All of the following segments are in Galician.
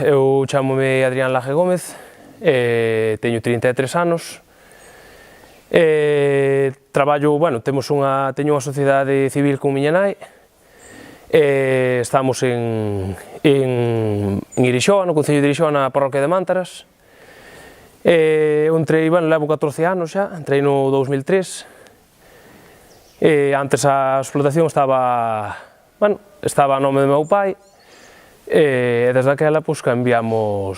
eu chamome Adrián Laje Gómez, teño 33 anos, traballo, teño unha sociedade civil con miña nai, estamos en Irixoa, no Concello de Irixoa, na parroquia de Mántaras. Eu entrei, levo 14 anos xa, entrei no 2003, antes a explotación estaba a nome do meu pai, e desde aquela cambiou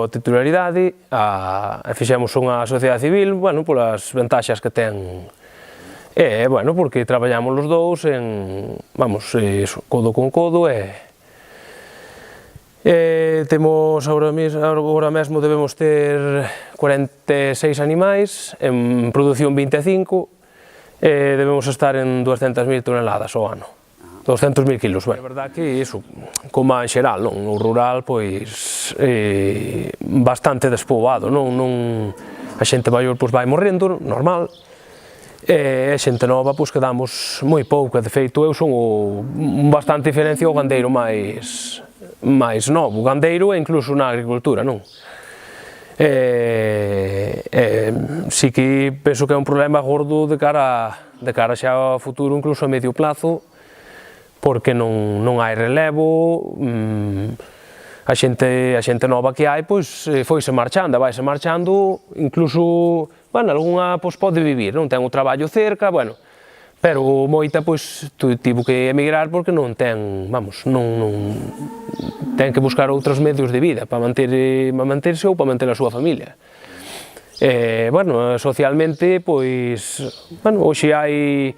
a titularidade e fixemos unha sociedade civil, polas ventaxas que ten, porque traballamos os dous codo con codo, temos agora mesmo debemos ter 46 animais, en produción 25, debemos estar en 200.000 toneladas ao ano, 200.000 kilos. É verdade que iso, como en xeral, no rural, pois, bastante despoboado, a xente maior vai morrendo, normal, e a xente nova quedamos moi pouca. De feito, eu son bastante diferencia ao gandeiro máis novo, o gandeiro e incluso na agricultura, non? Si que penso que é un problema gordo de cara xa ao futuro, incluso a medio plazo, porque non hai relevo, a xente nova que hai foise marchando, vaise marchando, incluso, algunha pode vivir, non ten o traballo cerca, pero moita tivo que emigrar porque non ten que buscar outros medios de vida para manterse ou para manter a súa familia. Socialmente, hoxe hai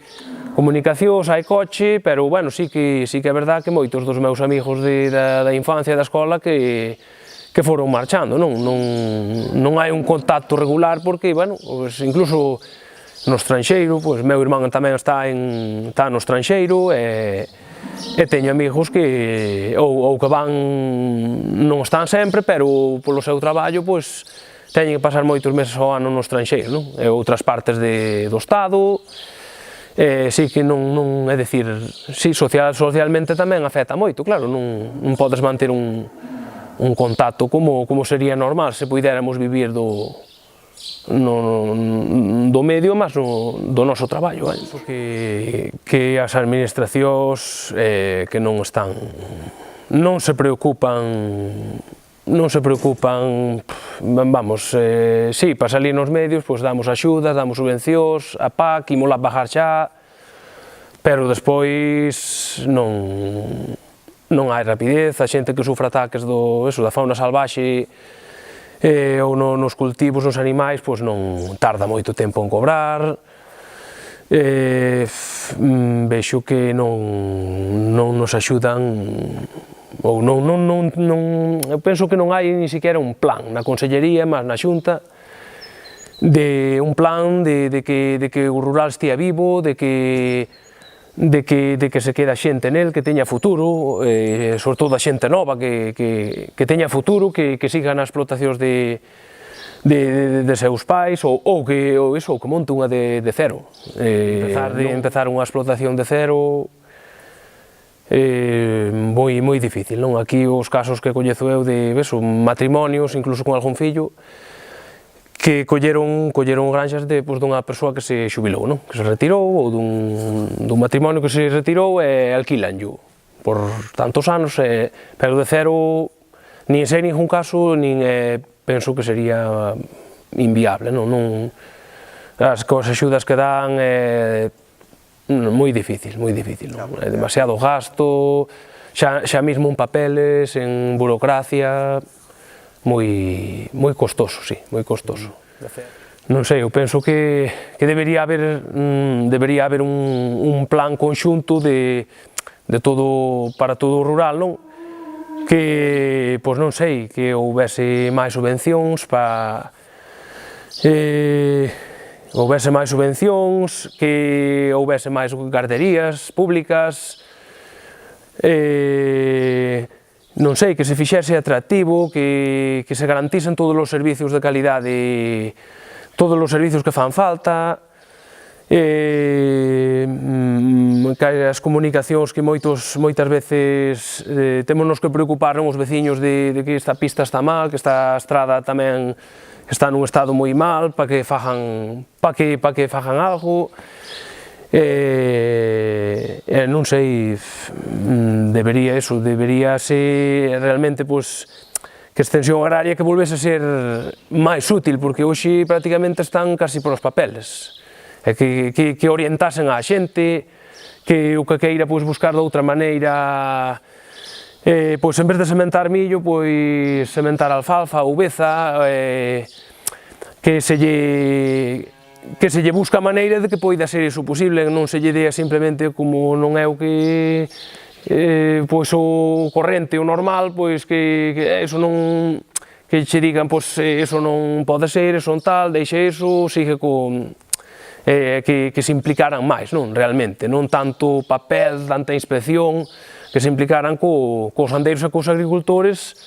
comunicacións, hai coche, pero sí que é verdade que moitos dos meus amigos da infancia e da escola que foron marchando, non hai un contacto regular porque, incluso no estranxeiro, meu irmán tamén está no estranxeiro, e teño amigos que ou que van, non están sempre, pero polo seu traballo teñen que pasar moitos meses ao ano no estranxeiro, e outras partes do Estado, si que non, é dicir, si socialmente tamén afecta moito, claro, non podes manter un contacto como sería normal se puidéramos vivir do medio, mas do noso traballo. Que as administracións que non se preocupan, para salir nos medios, damos axudas, damos subvencións, a PAC, imola bajar xa, pero despois non hai rapidez, a xente que sufre ataques da fauna salvaxe ou nos cultivos, nos animais, non tarda moito tempo en cobrar, vexo que non nos axudan, ou eu penso que non hai ni siquiera un plan na Consellería, mas na Xunta, un plan de que o rural estea vivo, de que se queda xente nel, que teña futuro, sobre todo a xente nova, que teña futuro, que siga nas explotacións de seus pais, ou que monte unha de cero. Empezar unha explotación de cero moi difícil, non? Aquí os casos que coñezo eu de matrimonios, incluso con algún fillo, que colleron granxas dunha persoa que se xubilou, que se retirou, ou dun matrimonio que se retirou e alquilanllo por tantos anos, pero de cero, nin sei ningún caso, nin penso que sería inviable, as axudas que dan moi difícil, é demasiado gasto, xa mesmo en papeles, en burocracia, moi costoso, sí, moi costoso. Non sei, eu penso que debería haber un plan conxunto para todo o rural, non? Que, non sei, que houbese máis subvencións que houbese máis garderías públicas, non sei, que se fixese atractivo, que se garantisen todos os servicios de calidade, todos os servicios que fan falta, que as comunicacións que moitas veces témonos que preocupar os veciños de que esta pista está mal, que esta estrada tamén está nun estado moi mal, para que fagan algo. Non sei, deberíase realmente que a extensión agraria que volvese a ser máis útil, porque hoxe prácticamente están casi polos papeles, que orientasen a xente, que o que queira buscar de outra maneira, en vez de sementar millo, sementar alfalfa ou beza, que se lle busca a maneira de que poida ser iso posible, non se lle dea simplemente como non é o que o corrente, o normal, que iso non, que che digan, iso non pode ser, iso non tal, deixa iso, sigue con que se implicaran máis, non, realmente, non tanto papel, tanta inspección, que se implicaran cos gandeiros e cos agricultores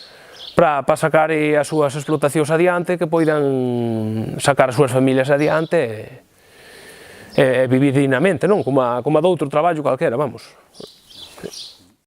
para sacar as súas explotacións adiante, que poidan sacar as súas familias adiante e vivir dignamente, non? Como doutro traballo calquera, vamos.